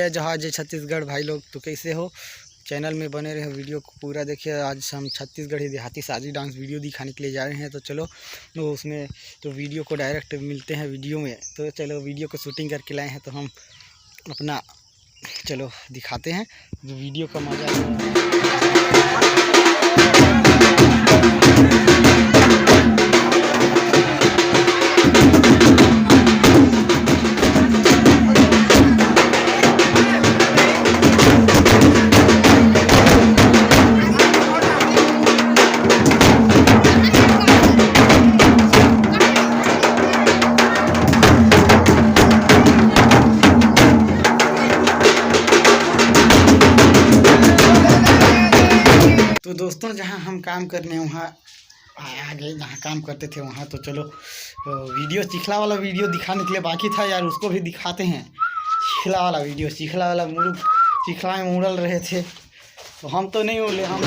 जय जोहार जय छत्तीसगढ़ भाई लोग। तो कैसे हो? चैनल में बने रहे, वीडियो को पूरा देखिए। आज हम छत्तीसगढ़ी देहाती शादी डांस वीडियो दिखाने के लिए जा रहे हैं। तो चलो तो उसमें तो वीडियो को डायरेक्ट मिलते हैं वीडियो में। तो चलो वीडियो को शूटिंग करके लाए हैं तो हम अपना चलो दिखाते हैं जो वीडियो का मजा। तो दोस्तों जहाँ हम काम करने वहाँ आगे जहाँ काम करते थे वहाँ तो चलो वीडियो चिखला वाला वीडियो दिखाने के लिए बाकी था यार, उसको भी दिखाते हैं। चिखला वाला वीडियो, चिखला वाला चिखला में उड़ल रहे थे तो हम तो नहीं उड़े, हम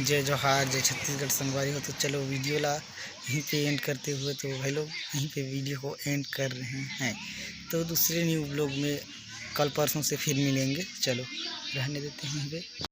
जय जोहार जय छत्तीसगढ़ संगवारी हो। तो चलो वीडियो ला यहीं पे एंड करते हुए तो भाई लोग यहीं पे वीडियो को एंड कर रहे हैं। तो दूसरे न्यू ब्लॉग में कल परसों से फिर मिलेंगे। चलो रहने देते हैं यहीं पे।